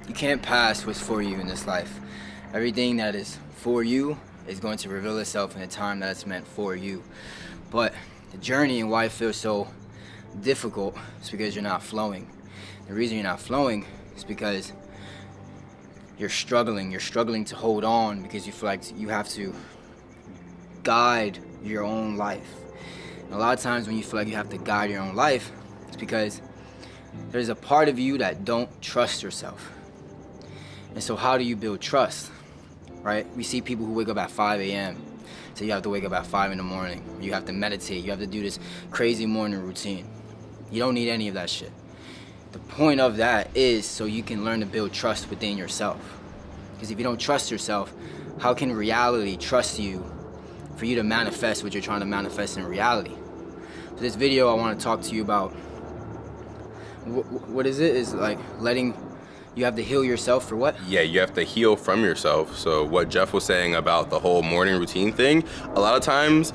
You can't pass what's for you in this life. Everything that is for you is going to reveal itself in the time that it's meant for you. But the journey and why it feels so difficult is because you're not flowing. The reason you're not flowing is because you're struggling. You're struggling to hold on because you feel like you have to guide your own life. And a lot of times when you feel like you have to guide your own life, it's because there's a part of you that don't trust yourself. And so how do you build trust, right? We see people who wake up at 5 a.m. So you have to wake up at 5 in the morning. You have to meditate. You have to do this crazy morning routine. You don't need any of that shit. The point of that is so you can learn to build trust within yourself. Because if you don't trust yourself, how can reality trust you for you to manifest what you're trying to manifest in reality? For this video, I want to talk to you about what is it? Is like letting, you have to heal yourself for what? Yeah, you have to heal from yourself. So what Jeff was saying about the whole morning routine thing, a lot of times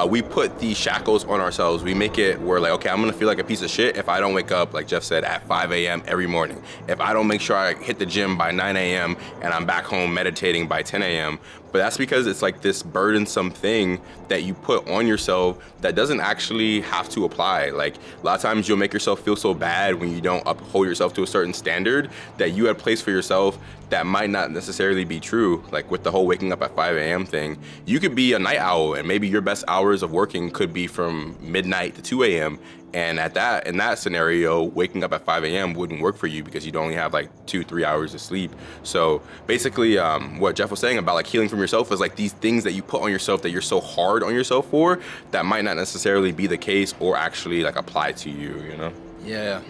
we put these shackles on ourselves. We make it where like, okay, I'm gonna feel like a piece of shit if I don't wake up, like Jeff said, at 5 a.m. every morning. If I don't make sure I hit the gym by 9 a.m. and I'm back home meditating by 10 a.m. But that's because it's like this burdensome thing that you put on yourself that doesn't actually have to apply. Like a lot of times you'll make yourself feel so bad when you don't uphold yourself to a certain standard that you had placed for yourself that might not necessarily be true. Like with the whole waking up at 5 a.m. thing, you could be a night owl and maybe your best hours of working could be from midnight to 2 a.m. And in that scenario, waking up at 5 a.m. wouldn't work for you because you'd only have like 2-3 hours of sleep. So basically what Jeff was saying about like healing from yourself is like these things that you put on yourself that you're so hard on yourself for that might not necessarily be the case or actually like apply to you, you know? Yeah.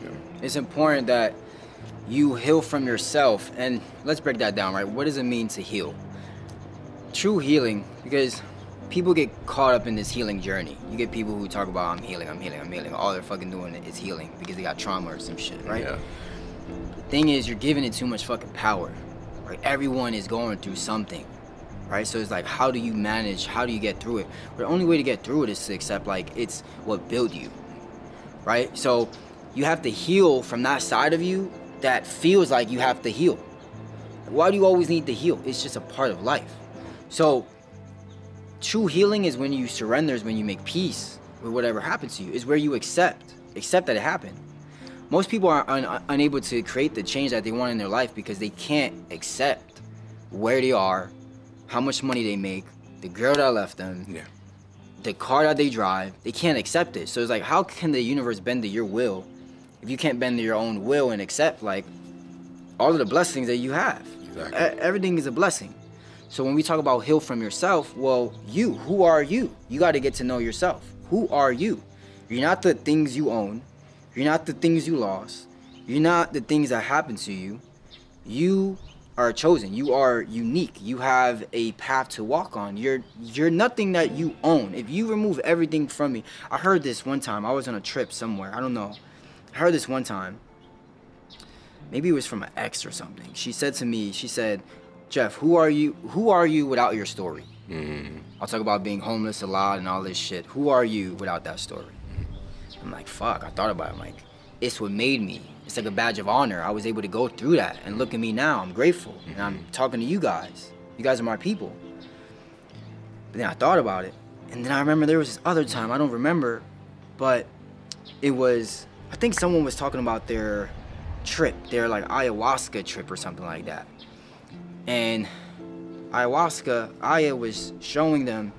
It's important that you heal from yourself. And let's break that down, right? What does it mean to heal? True healing, because people get caught up in this healing journey. You get people who talk about, I'm healing. All they're fucking doing is healing because they got trauma or some shit, right? Yeah. The thing is, you're giving it too much fucking power, right? Everyone is going through something, right? So it's like, how do you manage? How do you get through it? Well, the only way to get through it is to accept, like, it's what built you, right? So you have to heal from that side of you that feels like you have to heal. Why do you always need to heal? It's just a part of life. So true healing is when you surrender, is when you make peace with whatever happens to you, is where you accept that it happened. Most people are unable to create the change that they want in their life because they can't accept where they are, how much money they make, the girl that left them, the car that they drive. They can't accept it. So it's like, how can the universe bend to your will if you can't bend to your own will and accept like all of the blessings that you have? Exactly. Everything is a blessing. So when we talk about heal from yourself, well, who are you? You got to get to know yourself. Who are you? You're not the things you own. You're not the things you lost. You're not the things that happened to you. You are chosen. You are unique. You have a path to walk on. You're nothing that you own. If you remove everything from me, I heard this one time. I was on a trip somewhere. I don't know. I heard this one time. Maybe it was from an ex or something. She said to me, she said, Jeff, who are you without your story? I'll talk about being homeless a lot and all this shit. Who are you without that story? I'm like, fuck, I thought about it. I'm like, it's what made me. It's like a badge of honor. I was able to go through that, and look at me now. I'm grateful, and I'm talking to you guys. You guys are my people. But then I thought about it, and then I remember there was this other time, I don't remember, but it was, I think someone was talking about their trip, their like ayahuasca trip or something like that. And Aya was showing them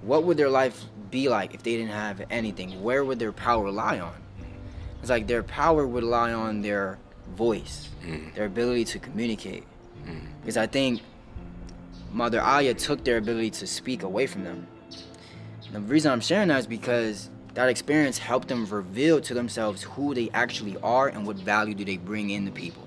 what would their life be like if they didn't have anything. Where would their power lie on? It's like their power would lie on their voice, their ability to communicate. Because I think Mother Aya took their ability to speak away from them. And the reason I'm sharing that is because that experience helped them reveal to themselves who they actually are and what value do they bring in to people.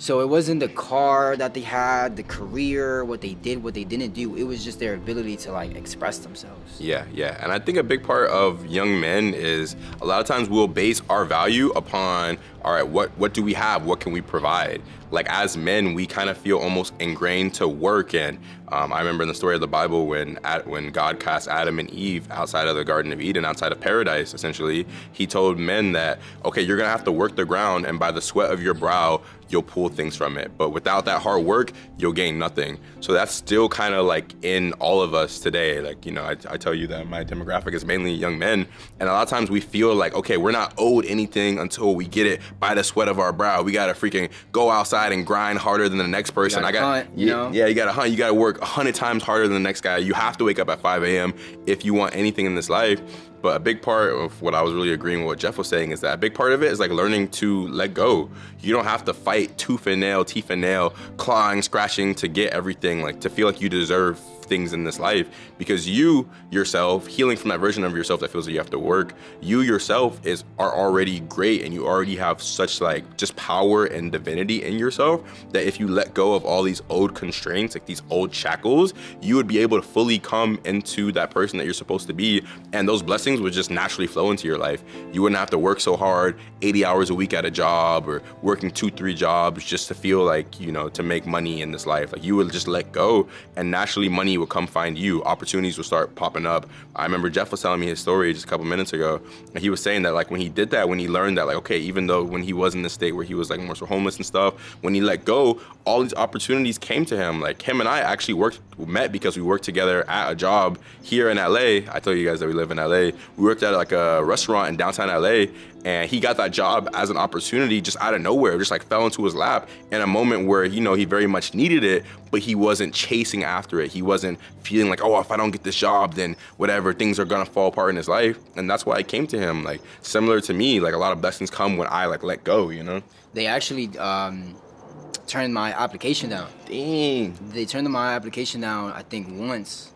So it wasn't the car that they had, the career, what they did, what they didn't do. It was just their ability to like express themselves. Yeah. And I think a big part of young men is a lot of times we'll base our value upon all right, what do we have? What can we provide? Like as men, we kind of feel almost ingrained to work. And I remember in the story of the Bible when God cast Adam and Eve outside of the Garden of Eden, outside of paradise, essentially, he told men that, okay, you're gonna have to work the ground, and by the sweat of your brow, you'll pull things from it. But without that hard work, you'll gain nothing. So that's still kind of like in all of us today. Like, you know, I tell you that my demographic is mainly young men. And a lot of times we feel like, okay, we're not owed anything until we get it by the sweat of our brow. We gotta freaking go outside and grind harder than the next person. You gotta hunt, you know? Yeah, you gotta hunt. You gotta work 100 times harder than the next guy. You have to wake up at 5 a.m. if you want anything in this life. But a big part of what I was really agreeing with what Jeff was saying is that a big part of it is like learning to let go. You don't have to fight tooth and nail, teeth and nail, clawing, scratching to get everything, like to feel like you deserve things in this life, because you yourself, healing from that version of yourself that feels like you have to work, you yourself are already great, and you already have such like just power and divinity in yourself that if you let go of all these old constraints, like these old shackles, you would be able to fully come into that person that you're supposed to be, and those blessings would just naturally flow into your life. You wouldn't have to work so hard 80 hours a week at a job or working 2-3 jobs just to feel like, you know, to make money in this life. Like you would just let go, and naturally money will come find you. Opportunities will start popping up. I remember Jeff was telling me his story just a couple minutes ago, and he was saying that like when he did that, when he learned that like, okay, even though when he was in the state where he was like more so homeless and stuff, when he let go, all these opportunities came to him. Like him and I actually met because we worked together at a job here in LA. I told you guys that we live in LA. We worked at like a restaurant in downtown LA, and he got that job as an opportunity just out of nowhere, just like fell into his lap in a moment where, you know, he very much needed it, but he wasn't chasing after it. He wasn't feeling like, oh, if I don't get this job, then whatever, things are gonna fall apart in his life. And that's why it came to him. Like similar to me, like a lot of blessings come when I like let go, you know? They actually turned my application down. Dang. They turned my application down, I think once.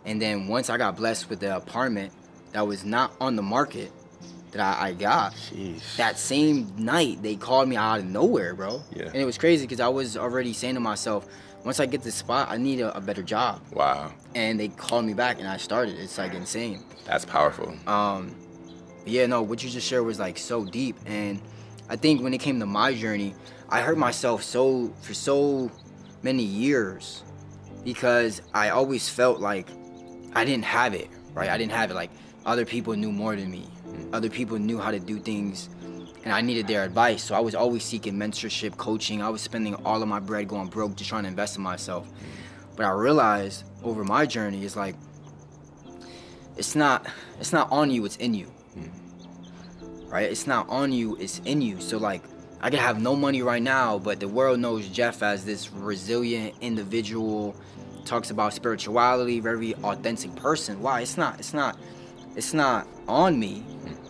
And then once I got blessed with the apartment that was not on the market that I got, Jeez. That same night, they called me out of nowhere, bro. Yeah. And it was crazy because I was already saying to myself, once I get this spot, I need a better job. Wow. And they called me back and I started. It's like insane. That's powerful. Yeah, no, what you just shared was like so deep. And I think when it came to my journey, I hurt myself for so many years because I always felt like I didn't have it, right? I didn't have it. Like other people knew more than me. Other people knew how to do things, and I needed their advice. So I was always seeking mentorship, coaching. I was spending all of my bread going broke just trying to invest in myself. But I realized over my journey, it's like it's not on you, it's in you. Right? It's not on you, it's in you. So like I could have no money right now, but the world knows Jeff as this resilient individual, talks about spirituality, very authentic person. Why? It's not on me.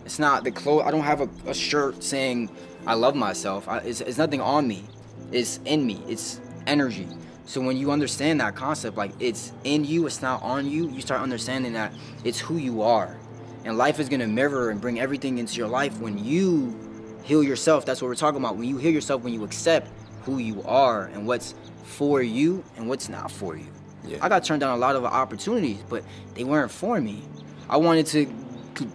It's not the clothes. I don't have a shirt saying I love myself. It's nothing on me. It's in me. It's energy. So when you understand that concept, like it's in you, it's not on you, you start understanding that it's who you are. And life is gonna mirror and bring everything into your life when you heal yourself. That's what we're talking about. When you heal yourself, when you accept who you are and what's for you and what's not for you. Yeah. I got turned down a lot of opportunities, but they weren't for me. I wanted to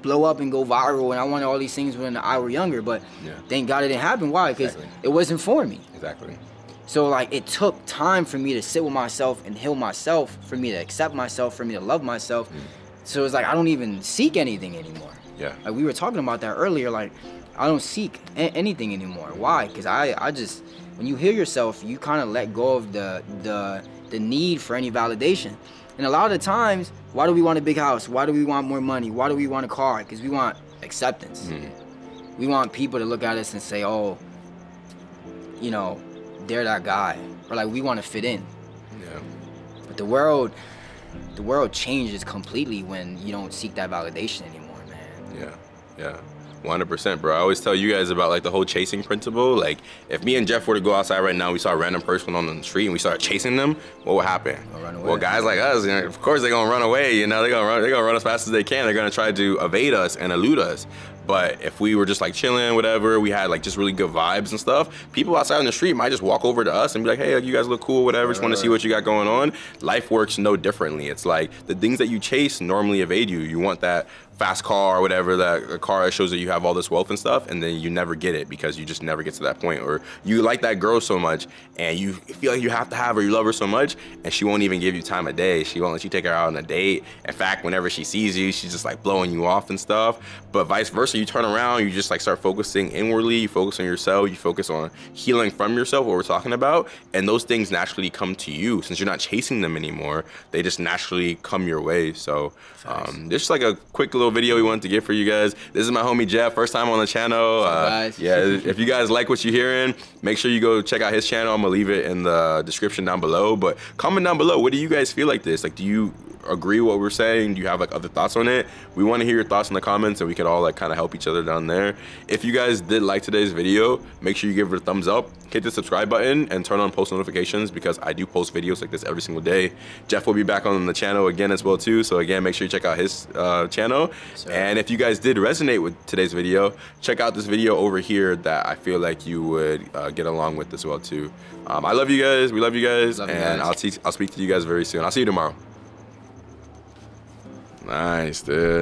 blow up and go viral, and I wanted all these things when I were younger, but thank God it didn't happen. Why? Because it wasn't for me. Exactly. So like it took time for me to sit with myself and heal myself, for me to accept myself, for me to love myself. So it's like I don't even seek anything anymore. Yeah. Like we were talking about that earlier. Like I don't seek anything anymore. Why? Because I just, when you heal yourself, you kind of let go of the need for any validation. And a lot of the times, why do we want a big house? Why do we want more money? Why do we want a car? Because we want acceptance. We want people to look at us and say, oh, you know, they're that guy. Or like we want to fit in. Yeah. But the world changes completely when you don't seek that validation anymore, man. Yeah, yeah. 100%, bro. I always tell you guys about like the whole chasing principle. Like if me and Jeff were to go outside right now, we saw a random person on the street and we started chasing them, what would happen? Run away. Well, guys like us, you know, of course they're gonna run away, you know, they're gonna run as fast as they can. They're gonna try to evade us and elude us. But if we were just like chilling, whatever, we had like just really good vibes and stuff, people outside on the street might just walk over to us and be like, hey, you guys look cool, whatever, just want to see what you got going on. Life works no differently. It's like the things that you chase normally evade you. You want that fast car or whatever, that a car that shows that you have all this wealth and stuff, and then you never get it because you just never get to that point. Or you like that girl so much and you feel like you have to have her, you love her so much, and she won't even give you time of day. She won't let you take her out on a date. In fact, whenever she sees you, she's just like blowing you off and stuff. But vice versa, you turn around, you just like start focusing inwardly, you focus on yourself, you focus on healing from yourself, what we're talking about, and those things naturally come to you. Since you're not chasing them anymore, they just naturally come your way. So just like a quick little video we wanted to get for you guys. This is my homie Jeff, first time on the channel. Yeah, if you guys like what you're hearing, make sure you go check out his channel. I'm gonna leave it in the description down below. But comment down below, what do you guys feel like this? Like, do you agree with what we're saying? Do you have like other thoughts on it? We want to hear your thoughts in the comments, and we could all like kind of help each other down there. If you guys did like today's video, make sure you give it a thumbs up, hit the subscribe button, and turn on post notifications, because I do post videos like this every single day. Jeff will be back on the channel again as well too, so again, make sure you check out his channel. And if you guys did resonate with today's video, check out this video over here that I feel like you would get along with as well too. I love you guys, we love you guys, and I'll speak to you guys very soon. I'll see you tomorrow. Nice, dude.